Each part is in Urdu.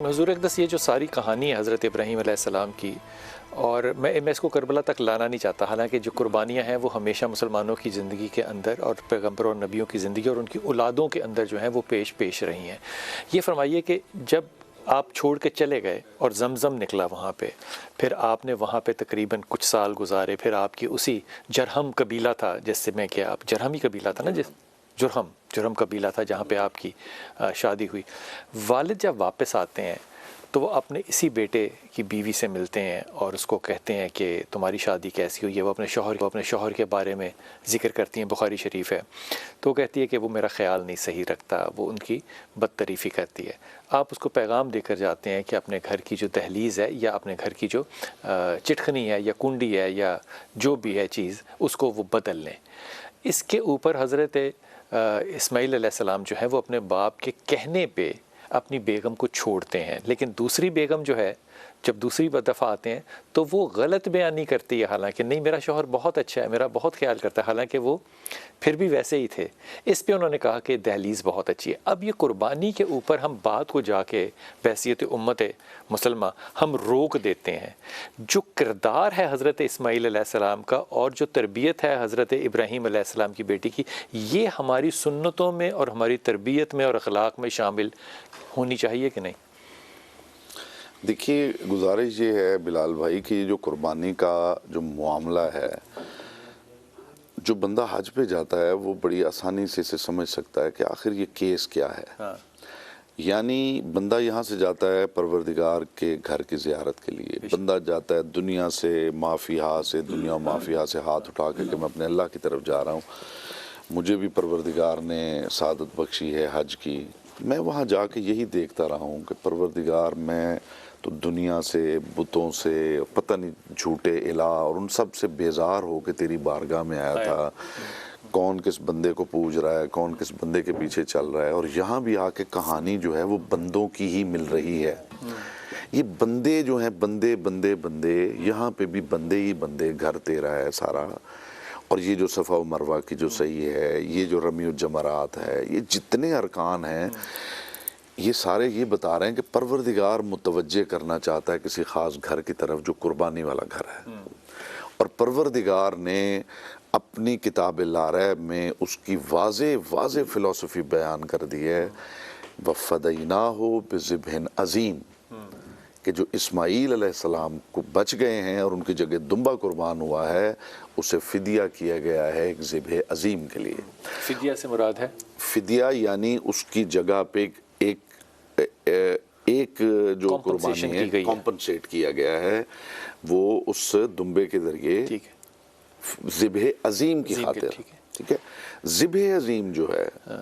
حضور اقدس، یہ جو ساری کہانی ہے حضرت ابراہیم علیہ السلام کی، اور میں اس کو کربلا تک لانا نہیں چاہتا، حالانکہ جو قربانیاں ہیں وہ ہمیشہ مسلمانوں کی زندگی کے اندر اور پیغمبروں اور نبیوں کی زندگی اور ان کی اولادوں کے اندر جو ہیں وہ پیش رہی ہیں۔ یہ فرمائیے کہ جب آپ چھوڑ کے چلے گئے اور زمزم نکلا وہاں پہ، پھر آپ نے وہاں پہ تقریباً کچھ سال گزارے، پھر آپ کی اسی جرہم قبیلہ تھا جس سے میں کیا، آپ جرہمی قبیلہ تھا نا، جرہم قبیلہ تھا جہاں پہ آپ کی شادی ہوئی۔ والد جب واپس آتے ہیں تو وہ اپنے اسی بیٹے کی بیوی سے ملتے ہیں اور اس کو کہتے ہیں کہ تمہاری شادی کیسی ہوئی ہے۔ وہ اپنے شوہر کے بارے میں ذکر کرتی ہیں، بخاری شریف ہے، تو وہ کہتی ہے کہ وہ میرا خیال نہیں صحیح رکھتا، وہ ان کی بدتریفی کرتی ہے۔ آپ اس کو پیغام دے کر جاتے ہیں کہ اپنے گھر کی جو دہلیز ہے یا اپنے گھر کی جو چٹخنی ہے یا کنڈی ہے یا جو بھی ہے چیز، اس کو وہ بدل لیں۔ اس کے اوپر حضرت اسماعیل علیہ السلام جو ہے وہ اپنے باپ کے کہنے پہ اپنی بیگم کو چھوڑتے ہیں، لیکن دوسری بیگم جو ہے جب دوسری دفعہ آتے ہیں تو وہ غلط بیانی کرتی ہے، حالانکہ نہیں میرا شوہر بہت اچھا ہے، میرا بہت خیال کرتا ہے، حالانکہ وہ پھر بھی ویسے ہی تھے۔ اس پہ انہوں نے کہا کہ دہلیز بہت اچھی ہے۔ اب یہ قربانی کے اوپر ہم بات کو جا کے بحیثیت امت مسلمہ ہم روک دیتے ہیں۔ جو کردار ہے حضرت اسماعیل علیہ السلام کا اور جو تربیت ہے حضرت ابراہیم علیہ السلام کی بیٹی کی، یہ ہماری سنتوں میں اور ہماری تربیت میں اور اخلاق میں شامل ہونی چاہیے کہ نہیں؟ دیکھیے، گزارش یہ ہے بلال بھائی کہ جو قربانی کا جو معاملہ ہے، جو بندہ حج پہ جاتا ہے وہ بڑی آسانی سے اسے سمجھ سکتا ہے کہ آخر یہ کیس کیا ہے۔ یعنی بندہ یہاں سے جاتا ہے پروردگار کے گھر کی زیارت کے لیے، بندہ جاتا ہے دنیا سے مافیہا سے، دنیا و مافیہا سے ہاتھ اٹھا کے کہ میں اپنے اللہ کی طرف جا رہا ہوں، مجھے بھی پروردگار نے سعادت بخشی ہے حج کی۔ میں وہاں جا کے یہی دیکھتا رہا ہوں کہ پروردگار، میں تو دنیا سے، بتوں سے، پتہ نہیں جھوٹے الہ اور ان سب سے بیزار ہو کے تیری بارگاہ میں آیا تھا۔ کون کس بندے کو پوج رہا ہے، کون کس بندے کے پیچھے چل رہا ہے، اور یہاں بھی آ کے کہانی جو ہے وہ بندوں کی ہی مل رہی ہے۔ یہ بندے جو ہیں، بندے بندے بندے، یہاں پہ بھی بندے ہی بندے، گھر تیرا ہے سارا۔ اور یہ جو صفا و مروہ کی جو صحیح ہے، یہ جو رمی الجمرات ہے، یہ جتنے ارکان ہیں، یہ سارے یہ بتا رہے ہیں کہ پروردگار متوجہ کرنا چاہتا ہے کسی خاص گھر کی طرف جو قربانی والا گھر ہے، اور پروردگار نے اپنی کتاب لا ریب میں اس کی واضح فلسفی بیان کر دی ہے، وَفَدَيْنَاهُ بِذِبْحٍ عَظِيمٍ، کہ جو اسماعیل علیہ السلام کو بچ گئے ہیں اور ان کی جگہ دمبا قربان ہوا ہے، اسے فدیہ کیا گیا ہے ایک ذبح عظیم کے لیے۔ فدیہ سے مراد ہے فدیہ یعنی اس کی جگہ پہ ایک جو قربانی ہے کمپنسیٹ کیا گیا ہے، وہ اس دمبے کے ذریعے ذبح عظیم کی خاطر، ٹھیک ہے۔ ذبح عظیم جو ہے،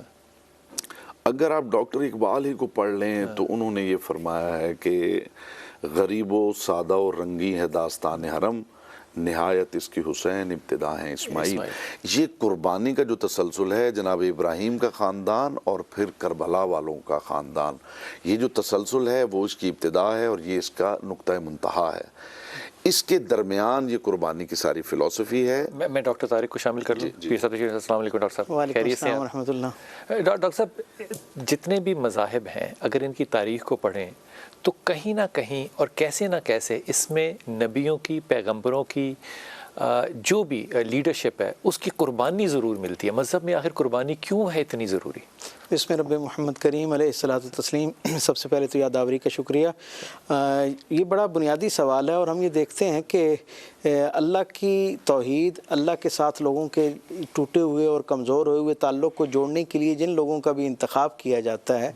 اگر آپ ڈاکٹر اقبال ہی کو پڑھ لیں تو انہوں نے یہ فرمایا ہے کہ غریب و سادہ و رنگی ہے داستان حرم، نہایت اس کی حسین ابتدا ہے اسماعیل۔ یہ قربانی کا جو تسلسل ہے، جناب ابراہیم کا خاندان اور پھر کربلا والوں کا خاندان، یہ جو تسلسل ہے وہ اس کی ابتدا ہے اور یہ اس کا نقطہ منتہا ہے۔ اس کے درمیان یہ قربانی کی ساری فلسفی ہے۔ میں ڈاکٹر طارق کو شامل کر لوں۔ پیر صاحب، السلام علیکم ڈاکٹر صاحب، وعلیکم السلام ورحمۃ اللہ۔ ڈاکٹر صاحب، جتنے بھی مذاہب ہیں اگر ان کی تاریخ کو پڑھیں تو کہیں نہ کہیں اور کیسے نہ کیسے اس میں نبیوں کی، پیغمبروں کی جو بھی لیڈرشپ ہے اس کی قربانی ضرور ملتی ہے۔ مذہب میں آخر قربانی کیوں ہے اتنی ضروری؟ بسم رب محمد کریم علیہ الصلاۃ والتسلیم۔ سب سے پہلے تو یادآوری کا شکریہ۔ یہ بڑا بنیادی سوال ہے، اور ہم یہ دیکھتے ہیں کہ اللہ کی توحید، اللہ کے ساتھ لوگوں کے ٹوٹے ہوئے اور کمزور ہوئے تعلق کو جوڑنے کے لیے جن لوگوں کا بھی انتخاب کیا جاتا ہے،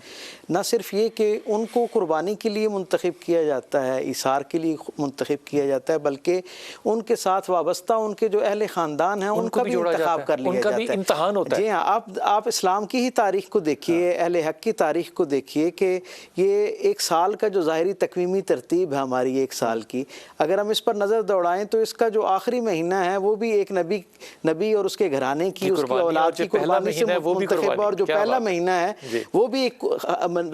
نہ صرف یہ کہ ان کو قربانی کے لیے منتخب کیا جاتا ہے، ایثار کے لیے منتخب کیا جاتا ہے، بلکہ ان کے ساتھ وابستہ ان کے جو اہل خاندان ہیں ان کا بھی انتخاب کر لیا جاتا ہے، ان کا بھی امتحان ہوتا ہے۔ جی ہاں، آپ اسلام کی ہی تاریخ کو دیکھیے، اہل حق کی تاریخ کو دیکھیے کہ یہ ایک سال کا جو ظاہری تقویمی ترتیب ہے ہماری ایک سال کی، اگر ہم اس پر نظر دوڑائیں تو اس کا جو آخری مہینہ ہے وہ بھی ایک نبی اور اس کے گھرانے کی، اس کی اولاد کی قربانی سے منتخب، اور جو پہلا مہینہ ہے وہ بھی ایک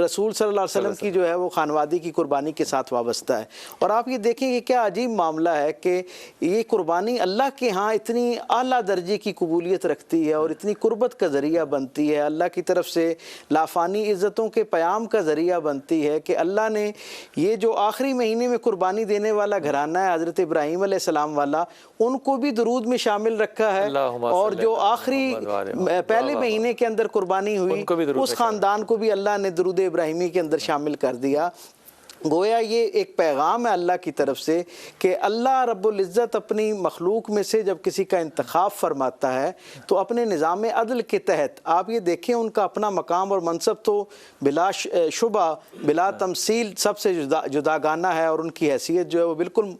رسول صلی اللہ علیہ وسلم کی جو ہے وہ خانوادی کی قربانی کے ساتھ وابستہ ہے۔ اور آپ یہ دیکھیں کہ کیا عجیب معاملہ ہے کہ یہ قربانی اللہ کے ہاں اتنی اعلیٰ درجے کی قبولیت رکھتی ہے اور اتنی قربت کا ذریعہ بنتی ہے، اللہ کی طرف سے لافانی عزتوں کے پیام کا ذریعہ بنتی ہے کہ اللہ نے یہ جو آخری مہینے میں قربانی دینے والا گھرانہ ہے حضرت ابراہیم علیہ السلام والا، ان کو بھی درود میں شامل رکھا ہے، اور جو آخری پہلے مہینے کے اندر قربانی ہوئی اس خاندان کو بھی اللہ نے درود ابراہیمی کے اندر شامل کر دیا۔ گویا یہ ایک پیغام ہے اللہ کی طرف سے کہ اللہ رب العزت اپنی مخلوق میں سے جب کسی کا انتخاب فرماتا ہے تو اپنے نظام عدل کے تحت، آپ یہ دیکھیں ان کا اپنا مقام اور منصب تو بلا شبہ بلا تمثیل سب سے جداگانہ ہے، اور ان کی حیثیت جو ہے وہ بالکل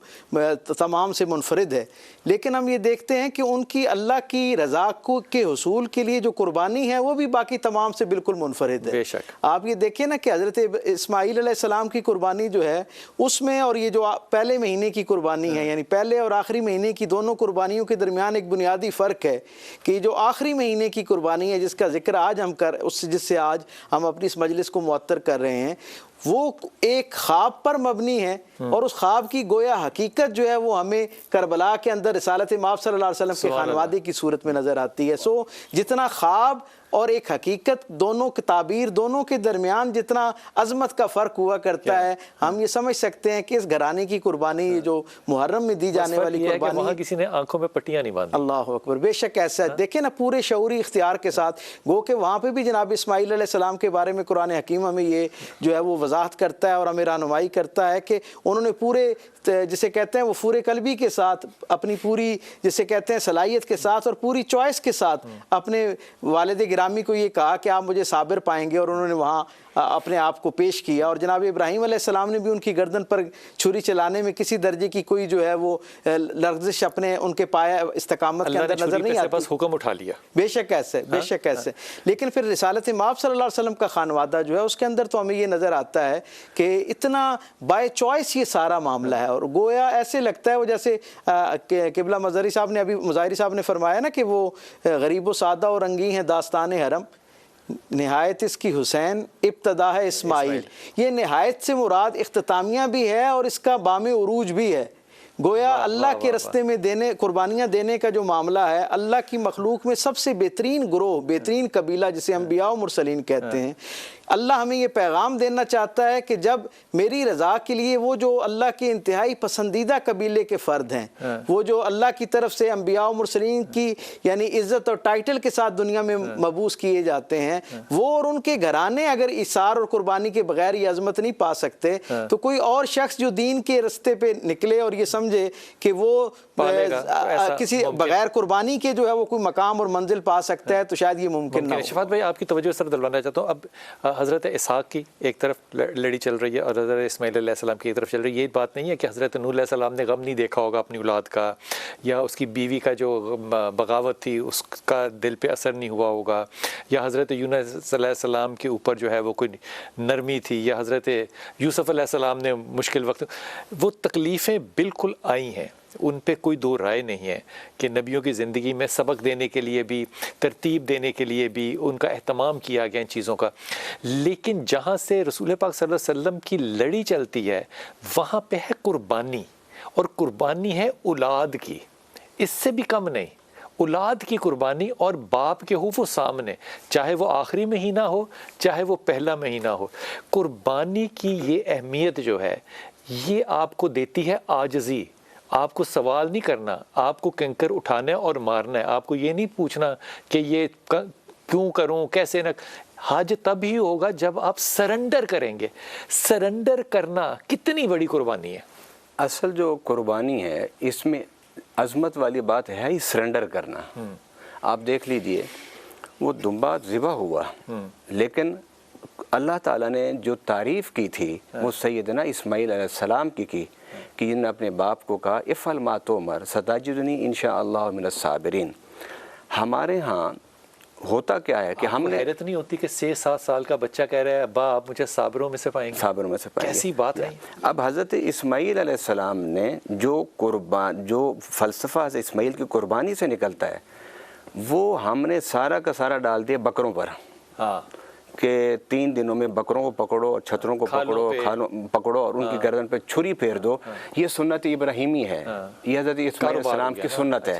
تمام سے منفرد ہے، لیکن ہم یہ دیکھتے ہیں کہ ان کی اللہ کی رضا کے حصول کے لیے جو قربانی ہے وہ بھی باقی تمام سے بالکل منفرد ہے۔ بے شک آپ یہ دیکھیں نا کہ حضرت اسماعیل علیہ السلام کی قربانی جو ہے اس میں اور یہ جو پہلے مہینے کی قربانی ہے، یعنی پہلے اور آخری مہینے کی دونوں قربانیوں کے درمیان ایک بنیادی فرق ہے کہ جو آخری مہینے کی قربانی ہے جس کا ذکر آج ہم جس سے آج ہم اپنی اس مجلس کو معطر کر رہے ہیں، وہ ایک خواب پر مبنی ہے، اور اس خواب کی گویا حقیقت جو ہے وہ ہمیں کربلا کے اندر رسالت مآب صلی اللہ علیہ وسلم کے خانوادے کی صورت میں نظر آتی ہے۔ سو جتنا خواب اور ایک حقیقت دونوں کی تعبیر دونوں کے درمیان جتنا عظمت کا فرق ہوا کرتا ہے، ہم یہ سمجھ سکتے ہیں کہ اس گھرانے کی قربانی جو محرم میں دی جانے والی قربانی، وہاں کسی نے آنکھوں میں پٹیاں نہیں باندھی۔ اللہ اکبر، بے شک ایسا ہے۔ دیکھیں نا پورے شعوری اختیار کے ساتھ، گو کہ وہاں پہ بھی جناب اسماعیل علیہ السلام کے بارے میں قرآن حکیم ہمیں یہ جو ہے وہ وضاحت کرتا ہے اور ہمیں رہنمائی کرتا ہے کہ انہوں نے پورے جسے کہتے ہیں وہ پورے قلبی کے ساتھ، اپنی پوری جسے کہتے ہیں صلاحیت کے ساتھ اور پوری چوائس کے ساتھ اپنے والد گرامی کو یہ کہا کہ آپ مجھے صابر پائیں گے، اور انہوں نے وہاں اپنے آپ کو پیش کیا، اور جناب ابراہیم علیہ السلام نے بھی ان کی گردن پر چھری چلانے میں کسی درجے کی کوئی جو ہے وہ لرزش اپنے ان کے پایا استقامت کے اندر نظر نہیں آتی، بس حکم اٹھا لیا۔ بے شک ایسے، بے شک ایسے۔ لیکن پھر رسالت مآب صلی اللہ علیہ وسلم کا خانوادہ جو ہے اس کے اندر تو ہمیں یہ نظر آتا ہے کہ اتنا بائی چوائس یہ سارا معاملہ ہے، اور گویا ایسے لگتا ہے وہ جیسے قبلہ مظہری صاحب نے فرمایا نا کہ وہ غریب و سادہ اور رنگی ہیں داستان حرم، نہایت اس کی حسین ابتدا ہے اسماعیل۔ یہ نہایت سے مراد اختتامیہ بھی ہے اور اس کا بام عروج بھی ہے۔ گویا اللہ کے رستے میں قربانیاں دینے کا جو معاملہ ہے، اللہ کی مخلوق میں سب سے بہترین گروہ، بہترین قبیلہ جسے انبیاء و مرسلین کہتے ہیں، اللہ ہمیں یہ پیغام دینا چاہتا ہے کہ جب میری رضا کے لیے وہ جو اللہ کے انتہائی پسندیدہ قبیلے کے فرد ہیں، وہ جو اللہ کی طرف سے انبیاء و مرسلین کی یعنی عزت اور ٹائٹل کے ساتھ دنیا میں مبعوث کیے جاتے ہیں، وہ اور ان کے گھرانے اگر اثار اور قربانی کے بغیر یہ عظمت نہیں پا سکتے، تو کوئی اور شخص جو دین کے رستے پہ نکلے اور یہ سمجھے کہ وہ کسی بغیر قربانی کے جو ہے وہ کوئی مقام اور منزل پا سکتا ہے، تو شاید یہ ممکن نہ ہو۔ شفاعت بھائی آپ کی توجہ اس طرف دلوانا چاہتا ہوں، اب حضرت اسحاق کی ایک طرف لڑی چل رہی ہے اور حضرت اسماعیل علیہ السلام کی ایک طرف چل رہی ہے۔ یہ بات نہیں ہے کہ حضرت نوح علیہ السلام نے غم نہیں دیکھا ہوگا اپنی اولاد کا، یا اس کی بیوی کا جو بغاوت تھی اس کا دل پہ اثر نہیں ہوا ہوگا، یا حضرت یونس علیہ السلام کے اوپر جو ہے وہ کوئی نرمی تھی، یا حضرت یوسف علیہ السلام نے مشکل وقت، وہ تکلیفیں بالکل آئی ہیں، ان پہ کوئی دو رائے نہیں ہے کہ نبیوں کی زندگی میں سبق دینے کے لیے بھی، ترتیب دینے کے لیے بھی ان کا اہتمام کیا گیا ان چیزوں کا، لیکن جہاں سے رسول پاک صلی اللہ علیہ وسلم کی لڑی چلتی ہے وہاں پہ ہے قربانی، اور قربانی ہے اولاد کی، اس سے بھی کم نہیں، اولاد کی قربانی، اور باپ کے ہو وہ سامنے، چاہے وہ آخری مہینہ ہو چاہے وہ پہلا مہینہ ہو۔ قربانی کی یہ اہمیت جو ہے یہ آپ کو دیتی ہے عاجزی، آپ کو سوال نہیں کرنا، آپ کو کنکر اٹھانا ہے اور مارنا ہے، آپ کو یہ نہیں پوچھنا کہ یہ کیوں کروں کیسے نہ، حج تب ہی ہوگا جب آپ سرنڈر کریں گے۔ سرنڈر کرنا کتنی بڑی قربانی ہے۔ اصل جو قربانی ہے اس میں عظمت والی بات ہے ہی سرنڈر کرنا۔ آپ دیکھ لیجئے وہ دمبا ذبح ہوا، لیکن اللہ تعالیٰ نے جو تعریف کی تھی وہ سیدنا اسماعیل علیہ السلام کی کہ جن نے اپنے باپ کو کہا افعل ما تؤمر ستجدنی انشاءاللہ من الصابرین۔ ہمارے ہاں ہوتا کیا ہے کہ ہم نے حیرت نہیں ہوتی کہ 6-7 سال کا بچہ کہہ رہا ہے ابا آپ مجھے صابروں میں سے پائیں گے، صابروں میں سے پائیں گے، کیسی بات ہے۔ اب حضرت اسماعیل علیہ السلام نے جو فلسفہ سے اسماعیل کی قربانی سے نکلتا ہے وہ ہم نے سارا کا سارا ڈال دیا بکروں پر، کہ 3 دنوں میں بکروں کو پکڑو اور چھتروں کو پکڑو اور ان کی گردن پہ چھری پھیر دو۔ یہ سنت ابراہیمی ہے، یہ حضرت اسماعیل علیہ السلام کی سنت ہے